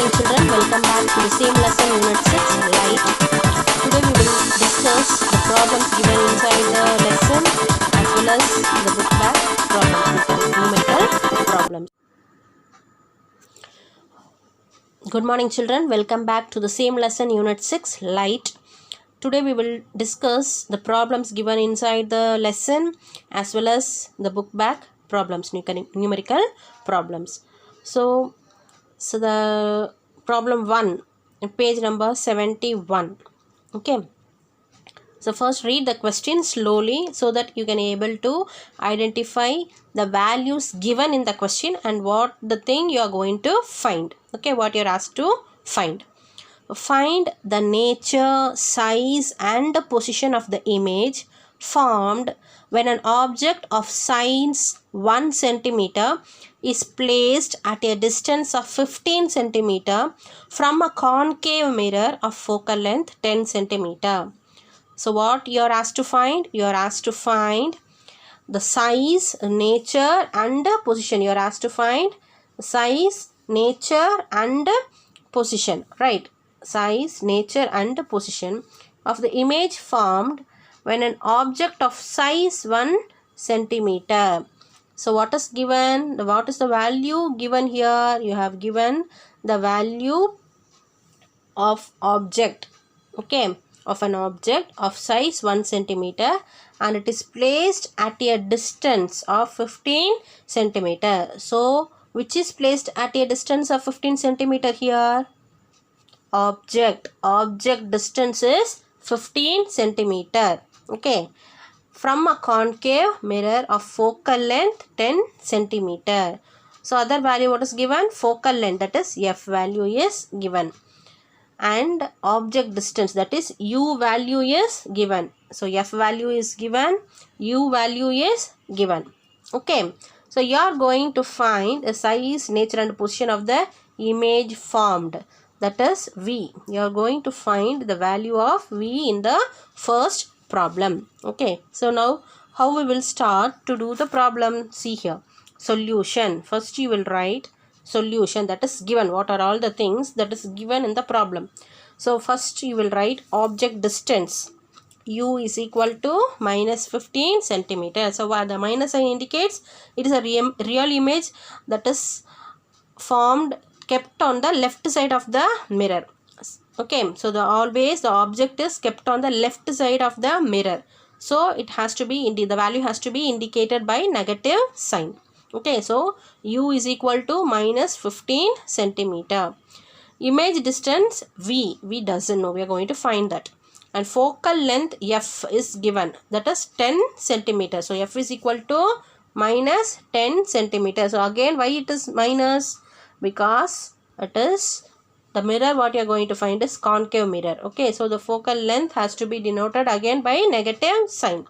morning children, welcome back to the same lesson unit 6 light. Today we will discuss the problems given inside the lesson as well as the book back problems, numerical problems. Good morning children, welcome back to the same lesson unit 6 light. Today we will discuss the problems given inside the lesson as well as the book back problems, numerical problems. So the problem 1, page number 71. Okay, so first read the question slowly so that you can able to identify the values given in the question and what the thing you are going to find. Okay, what you are asked to find. Find the nature, size and the position of the image formed when an object of size 1 centimeter is placed at a distance of 15 centimeter from a concave mirror of focal length 10 centimeter. So what you are asked to find? You are asked to find the size, nature and position. You are asked to find size, nature and position, right? Size, nature and position of the image formed when an object of size 1 centimeter. So what is given? What is the value given here? You have given the value of object, okay, of an object of size 1 centimeter and it is placed at a distance of 15 centimeter. So which is placed at a distance of 15 centimeter here? Object distance is 15 centimeter. Okay, from a concave mirror of focal length 10 centimeter. So other value what is given? Focal length, that is f value is given, and object distance, that is u value is given. So f value is given, u value is given. Okay, so you are going to find the size, nature and position of the image formed, that is v. You are going to find the value of v in the first problem. Okay, so now how we will start to do the problem? See here, solution. First you will write solution, that is given. What are all the things that is given in the problem? So first you will write object distance, u is equal to minus 15 centimeter. So what the minus sign indicates? It is a real image that is formed, kept on the left side of the mirror. Okay, so always the object is kept on the left side of the mirror, so it has to be the value has to be indicated by negative sign. Okay, so u is equal to minus 15 centimeter. Image distance v doesn't know, we are going to find that, and focal length f is given, that is 10 centimeter. So f is equal to minus 10 centimeter. So again why it is minus? Because it is the mirror what you are going to find is concave mirror. Okay, so the focal length has to be denoted again by negative sign.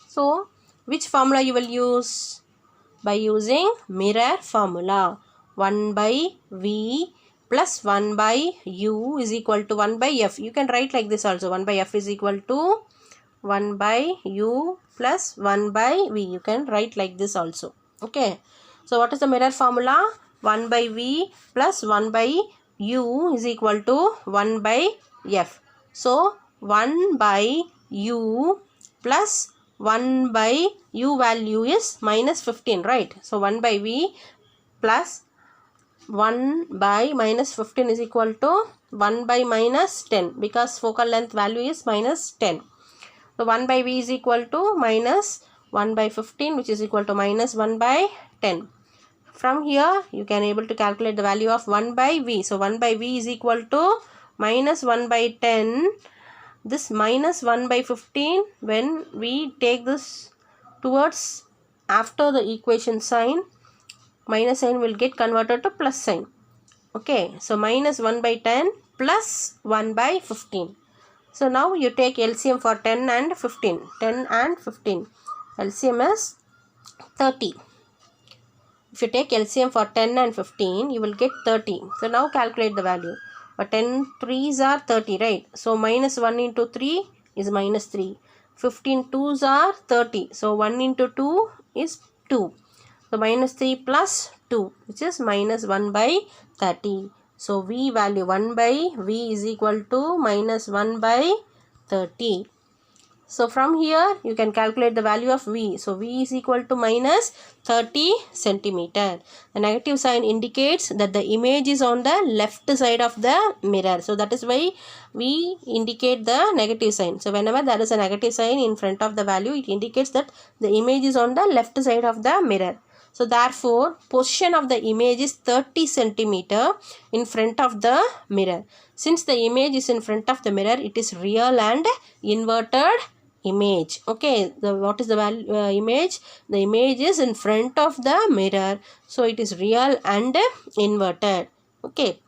So which formula you will use? By using mirror formula. 1 by v plus 1 by u is equal to 1 by f. You can write like this also. 1 by f is equal to 1 by u plus 1 by v. You can write like this also. Okay, so what is the mirror formula? 1 by v plus 1 by u is equal to 1 by f. So 1 by u plus 1 by u value is minus 15, right? So 1 by v plus 1 by minus 15 is equal to 1 by minus 10, because focal length value is minus 10. So 1 by v is equal to minus 1 by 15, which is equal to minus 1 by 10. From here you can able to calculate the value of 1 by v. So 1 by v is equal to minus 1 by 10. This minus 1 by 15, when we take this towards after the equation sign, minus sign will get converted to plus sign. Okay, so minus 1 by 10 plus 1 by 15. So now you take LCM for 10 and 15. 10 and 15. LCM is 30. If you take LCM for 10 and 15, you will get 30. So now calculate the value. But 10 3s are 30, right? So minus 1 into 3 is minus 3. 15 2s are 30. So 1 into 2 is 2. So minus 3 plus 2, which is minus 1 by 30. So V value 1 by V is equal to minus 1 by 30. So from here you can calculate the value of V. So V is equal to minus 30 centimeter. The negative sign indicates that the image is on the left side of the mirror. So that is why we indicate the negative sign. So whenever there is a negative sign in front of the value, it indicates that the image is on the left side of the mirror. So therefore, position of the image is 30 centimeter in front of the mirror. Since the image is in front of the mirror, it is real and inverted image. Okay, what is the value image? The image is in front of the mirror, so it is real and inverted. Okay,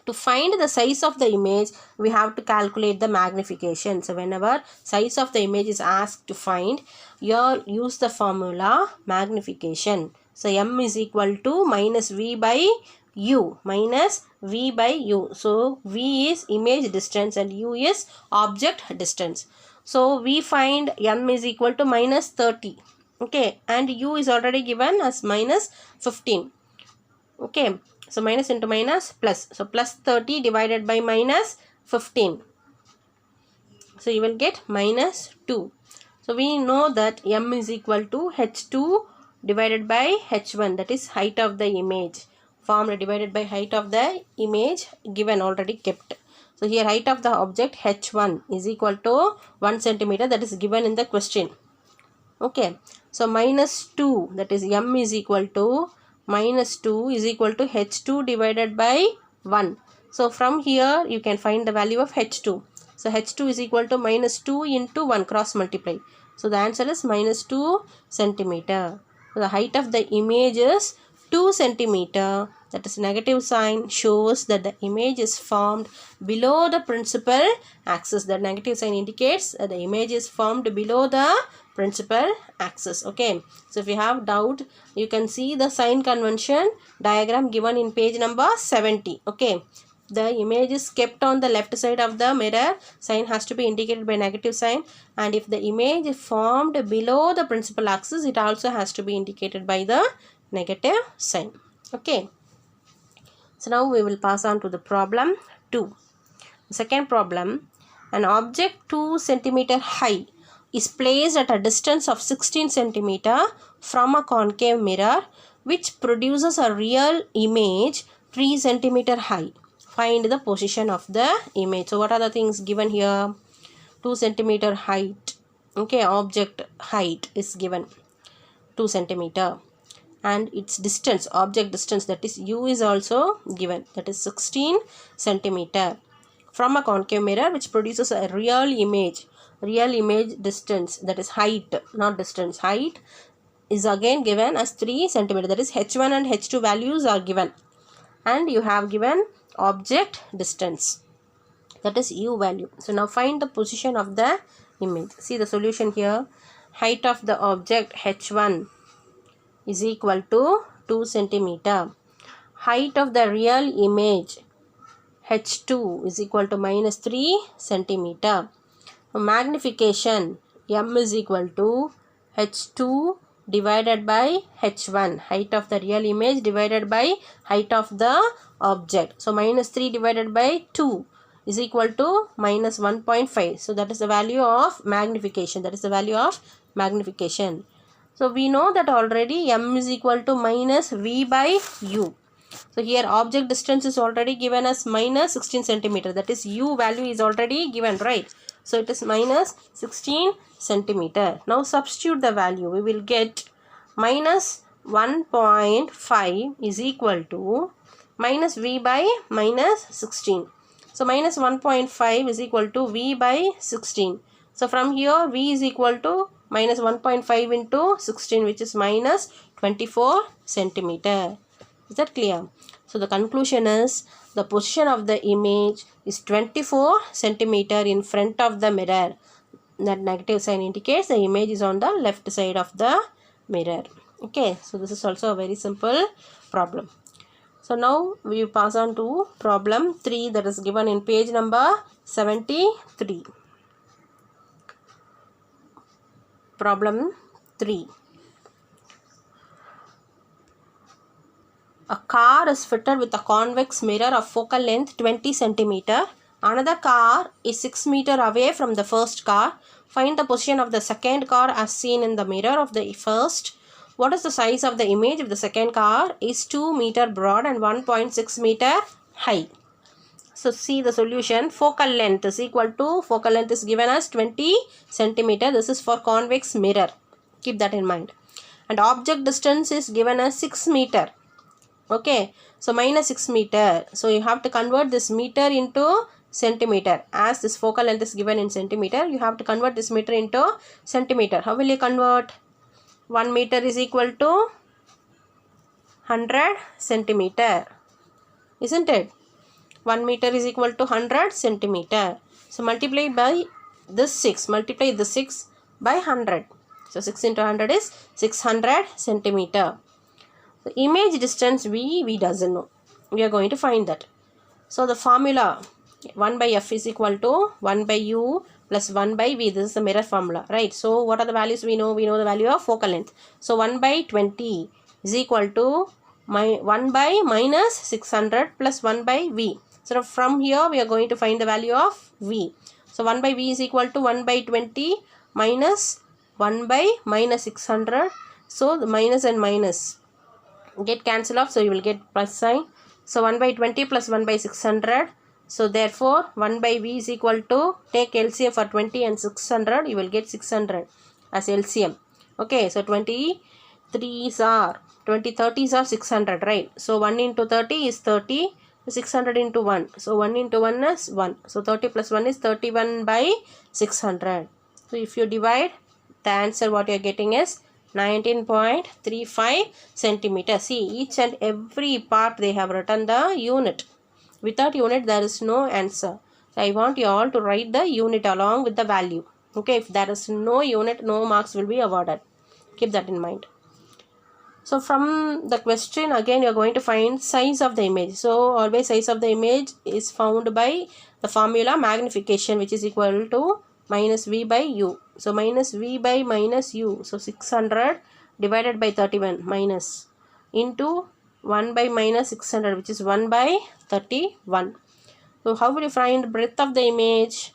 to find the size of the image, we have to calculate the magnification. So whenever size of the image is asked to find, here use the formula magnification. So m is equal to minus v by u, minus v by u. So v is image distance and u is object distance. So we find m is equal to minus 30. Okay, and u is already given as minus 15. Okay, so minus into minus plus. So plus 30 divided by minus 15. So you will get minus 2. So we know that m is equal to h2 divided by h1, that is height of the image. Formula divided by height of the image given, already kept. So here height of the object h1 is equal to 1 centimeter, that is given in the question. Okay, so minus 2, that is m is equal to minus 2 is equal to h2 divided by 1. So from here you can find the value of h2. So h2 is equal to minus 2 into 1, cross multiply. So the answer is minus 2 centimeter. So the height of the image is 2 centimeter. That is negative sign shows that the image is formed below the principal axis. The negative sign indicates that the image is formed below the principal axis. Okay, so if you have doubt, you can see the sign convention diagram given in page number 70. Okay, the image is kept on the left side of the mirror, sign has to be indicated by negative sign, and if the image is formed below the principal axis, it also has to be indicated by the negative sign. Okay, so now we will pass on to the problem 2. Second problem, an object 2 centimeter high is placed at a distance of 16 centimeter from a concave mirror which produces a real image 3 centimeter high. Find the position of the image. So what are the things given here? 2 centimeter height. Okay, object height is given 2 centimeter. And its distance, object distance, that is u, is also given, that is 16 centimeter from a concave mirror which produces a real image distance, that is height, not distance, height is again given as 3 centimeter, that is h1 and h2 values are given, and you have given object distance, that is u value. So now find the position of the image. See the solution here. Height of the object h1 is equal to 2 centimeter. Height of the real image h2 is equal to minus 3 centimeter. Magnification m is equal to h2 divided by h1, height of the real image divided by height of the object. So minus 3 divided by 2 is equal to minus 1.5. So that is the value of magnification. So we know that already m is equal to minus v by u. So here object distance is already given as minus 16 centimeter. That is u value is already given, right? So it is minus 16 centimeter. Now substitute the value. We will get minus 1.5 is equal to minus v by minus 16. So minus 1.5 is equal to v by 16. So from here v is equal to minus 1.5 into 16, which is minus 24 centimeter. Is that clear? So the conclusion is the position of the image is 24 centimeter in front of the mirror. That negative sign indicates the image is on the left side of the mirror. Okay, so this is also a very simple problem. So now we pass on to problem 3, that is given in page number 73. Problem 3. A car is fitted with a convex mirror of focal length 20 centimeter. Another car is 6 meter away from the first car. Find the position of the second car as seen in the mirror of the first. What is the size of the image if the second car is 2 meter broad and 1.6 meter high? So see the solution. Focal length is equal to, focal length is given as 20 centimeter. This is for convex mirror. Keep that in mind. And object distance is given as 6 meter. Okay. So minus 6 meter. So you have to convert this meter into centimeter. As this focal length is given in centimeter, you have to convert this meter into centimeter. How will you convert? 1 meter is equal to 100 centimeter. Isn't it? 1 meter is equal to 100 centimeter. So multiply by this 6. Multiply this 6 by 100. So 6 into 100 is 600 centimeter. The image distance we doesn't know. We are going to find that. So the formula 1 by f is equal to 1 by u plus 1 by v. This is the mirror formula, right? So what are the values we know? We know the value of focal length. So 1 by 20 is equal to 1 by minus 600 plus 1 by v. So from here we are going to find the value of v. So 1 by v is equal to 1 by 20 minus 1 by minus 600. So the minus and minus get cancelled off. So you will get plus sign. So 1 by 20 plus 1 by 600. So therefore 1 by v is equal to, take LCM for 20 and 600. You will get 600 as LCM. Okay. So 20 30s are 600, right? So 1 into 30 is 30. 600 into 1. So 1 into 1 is 1. So 30 plus 1 is 31 by 600. So if you divide, the answer what you are getting is 19.35 centimeter. See, each and every part they have written the unit. Without unit there is no answer. So I want you all to write the unit along with the value. Okay, if there is no unit, no marks will be awarded. Keep that in mind. So from the question again you are going to find size of the image. So always size of the image is found by the formula magnification, which is equal to minus v by u. So minus v by minus u. So 600 divided by 31 minus into 1 by minus 600, which is 1 by 31. So how will you find breadth of the image?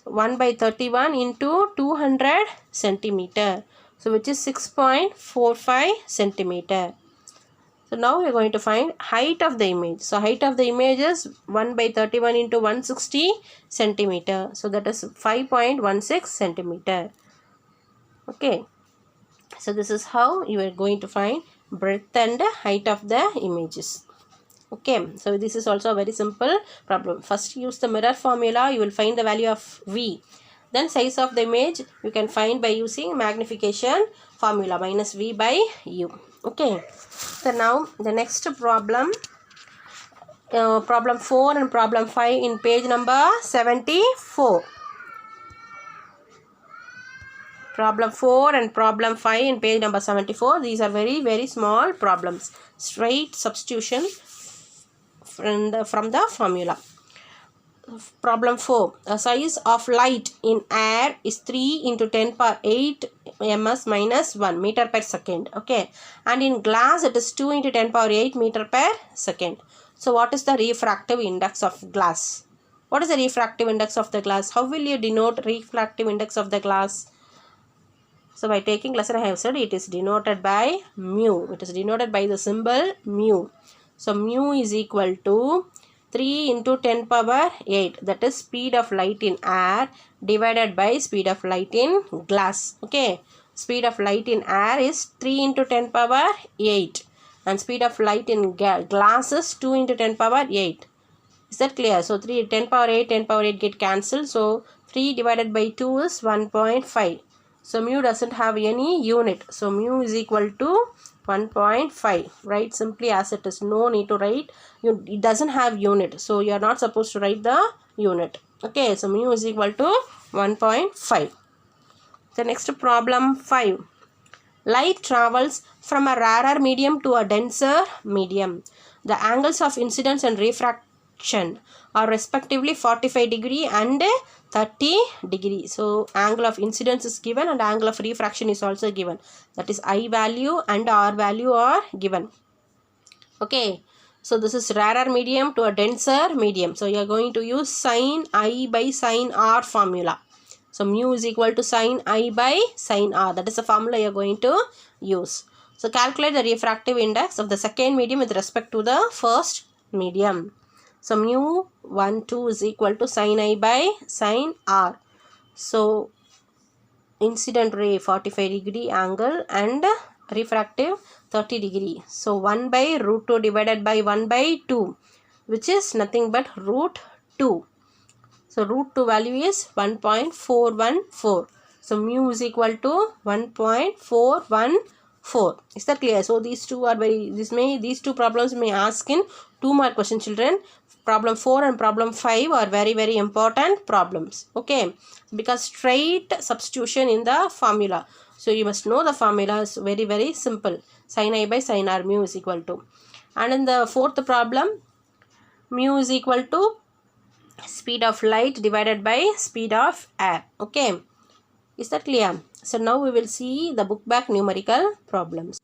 1 by 31 into 200 centimeter. So which is 6.45 centimeter. So now we are going to find height of the image. So height of the image is 1 by 31 into 160 centimeter. So that is 5.16 centimeter. Okay. So this is how you are going to find breadth and height of the images. Okay. So this is also a very simple problem. First use the mirror formula. You will find the value of v. Then size of the image you can find by using magnification formula minus v by u. Okay. So now the next problem, problem 4 and problem 5 in page number 74. Problem 4 and problem 5 in page number 74. These are very small problems. Straight substitution from the formula. Problem 4. The size of light in air is 3 into 10 power 8 ms minus 1 meter per second. Okay. And in glass it is 2 into 10 power 8 meter per second. So what is the refractive index of glass? What is the refractive index of the glass? How will you denote refractive index of the glass? So by taking lesson I have said it is denoted by mu. It is denoted by the symbol mu. So mu is equal to 3 into 10 power 8, that is speed of light in air divided by speed of light in glass. Okay, speed of light in air is 3 into 10 power 8 and speed of light in glass is 2 into 10 power 8. Is that clear? So 10 power 8 get cancelled. So 3 divided by 2 is 1.5. So mu doesn't have any unit. So mu is equal to 1.5. Write simply as it is. No need to write. It doesn't have unit. So you are not supposed to write the unit. Okay. So mu is equal to 1.5. The next problem 5. Light travels from a rarer medium to a denser medium. The angles of incidence and refraction are respectively 45 degree and 30 degree. So angle of incidence is given and angle of refraction is also given. That is I value and R value are given. Okay, so this is rarer medium to a denser medium. So you are going to use sin I by sin R formula. So mu is equal to sin I by sin R. That is the formula you are going to use. So calculate the refractive index of the second medium with respect to the first medium. So mu 1, 2 is equal to sin I by sin R. So incident ray 45-degree angle and refractive 30 degree. So 1 by root 2 divided by 1 by 2, which is nothing but root 2. So root 2 value is 1.414. So mu is equal to 1.414. Is that clear? So these two are these two problems may ask in 2 mark question, children. Problem 4 and problem 5 are very important problems. Okay, because straight substitution in the formula. So you must know the formula is very simple. Sin I by sin R, mu is equal to. And in the fourth problem, mu is equal to speed of light divided by speed of air. Okay, is that clear? So now we will see the book back numerical problems.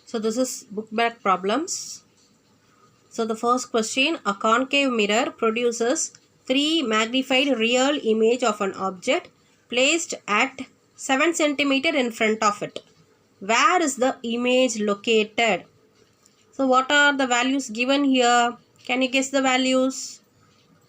So this is book back problems. So the first question, a concave mirror produces 3 magnified real image of an object placed at 7 cm in front of it. Where is the image located? So what are the values given here? Can you guess the values?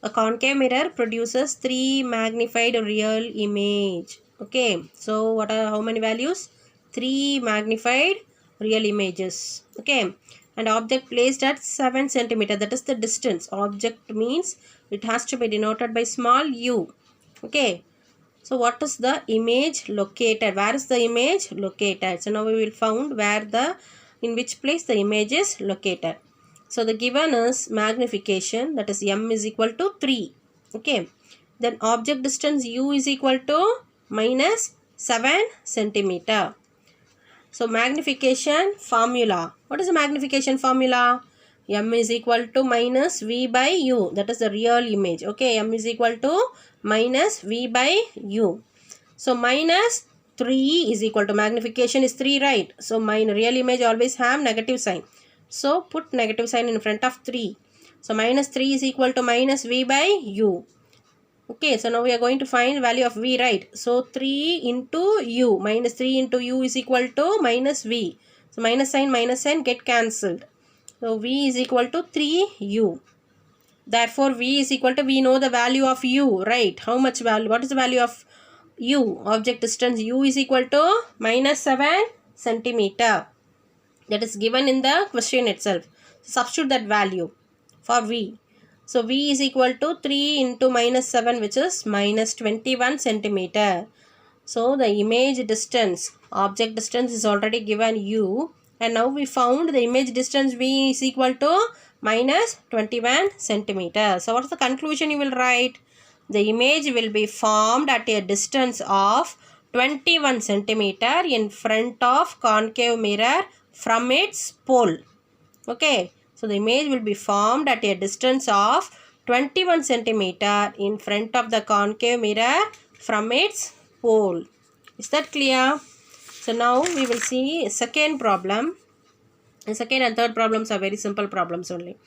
A concave mirror produces 3 magnified real image. Okay, so how many values? 3 magnified real images. Okay, and object placed at 7 cm, that is the distance. Object means it has to be denoted by small u. Okay, so what is the image located? Where is the image located? So now we will found in which place the image is located. So the given is magnification, that is m is equal to 3. Okay, then object distance u is equal to minus 7 centimeter. So magnification formula. What is the magnification formula? M is equal to minus V by U. That is the real image. Okay, M is equal to minus V by U. So minus 3 is equal to, magnification is 3, right? So real image always have negative sign. So put negative sign in front of 3. So minus 3 is equal to minus V by U. Okay, so now we are going to find value of V, right? So 3 into U, minus 3 into U is equal to minus V. So minus sign get cancelled. So V is equal to 3U. Therefore V is equal to, we know the value of U, right? How much value? What is the value of U? Object distance U is equal to minus 7 centimeter. That is given in the question itself. Substitute that value for V. So V is equal to 3 into minus 7, which is minus 21 centimeter. So the image distance, object distance is already given U. And now we found the image distance V is equal to minus 21 centimeter. So what is the conclusion you will write? The image will be formed at a distance of 21 centimeter in front of concave mirror from its pole. Okay, so the image will be formed at a distance of 21 centimeter in front of the concave mirror from its pole. Is that clear? So now we will see second problem. The second and third problems are very simple problems only.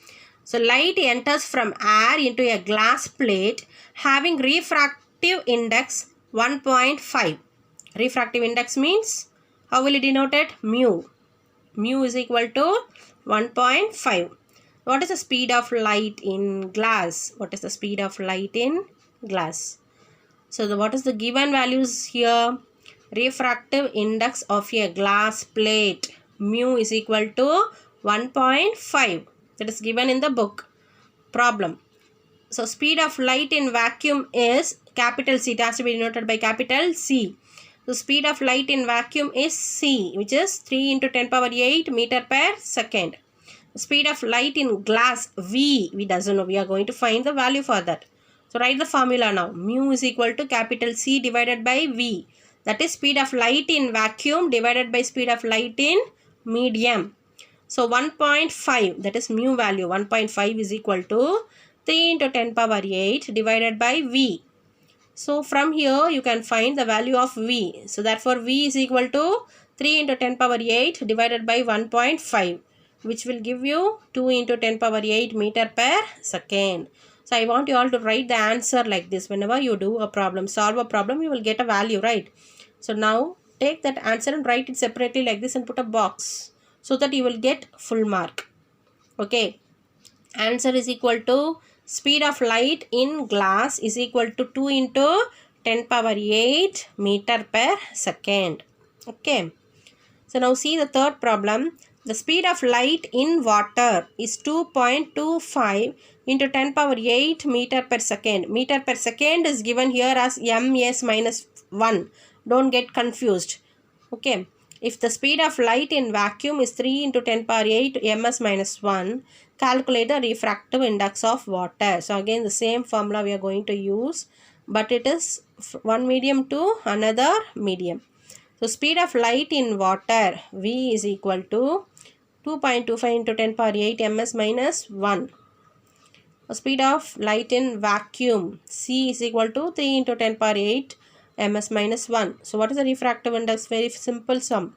So light enters from air into a glass plate having refractive index 1.5. Refractive index means, how will it denote it? Mu. Mu is equal to 1.5. What is the speed of light in glass? What is the speed of light in glass? So what is the given values here? Refractive index of a glass plate. Mu is equal to 1.5. That is given in the book. Problem. So speed of light in vacuum is capital C. It has to be denoted by capital C. The speed of light in vacuum is C, which is 3 into 10 power 8 meter per second. The speed of light in glass, V, we doesn't know. We are going to find the value for that. So write the formula now. Mu is equal to capital C divided by V. That is speed of light in vacuum divided by speed of light in medium. So 1.5, that is mu value. 1.5 is equal to 3 into 10 power 8 divided by V. So from here you can find the value of V. So therefore V is equal to 3 into 10 power 8 divided by 1.5. which will give you 2 into 10 power 8 meter per second. So I want you all to write the answer like this. Whenever you do a problem, solve a problem, you will get a value, right? So now take that answer and write it separately like this and put a box so that you will get full mark. Okay. Answer is equal to speed of light in glass is equal to 2 into 10 power 8 meter per second. Okay. So now see the third problem. The speed of light in water is 2.25 into 10 power 8 meter per second. Meter per second is given here as ms minus 1. Don't get confused. Okay. If the speed of light in vacuum is 3 into 10 power 8 ms minus 1, calculate the refractive index of water. So again the same formula we are going to use, but it is one medium to another medium. So speed of light in water V is equal to 2.25 into 10 power 8 ms minus 1. Speed of light in vacuum C is equal to 3 into 10 power 8 ms minus 1. So what is the refractive index? Very simple sum.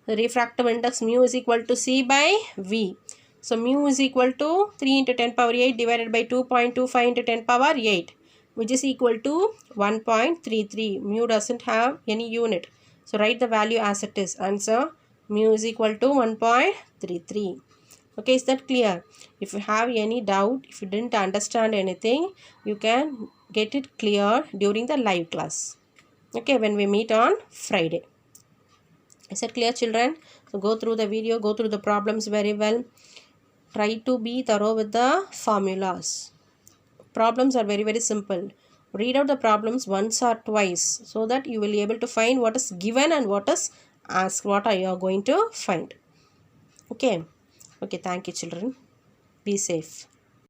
The refractive index mu is equal to C by V. So mu is equal to 3 into 10 power 8 divided by 2.25 into 10 power 8, which is equal to 1.33. Mu doesn't have any unit. So write the value as it is. Answer mu is equal to 1.33. Okay, is that clear? If you have any doubt, if you didn't understand anything, you can get it clear during the live class. Okay, when we meet on Friday. Is that clear, children? So go through the video, go through the problems very well. Try to be thorough with the formulas. Problems are very, very simple. Read out the problems once or twice so that you will be able to find what is given and what is asked. What are you going to find? Okay. Okay, thank you, children. Be safe.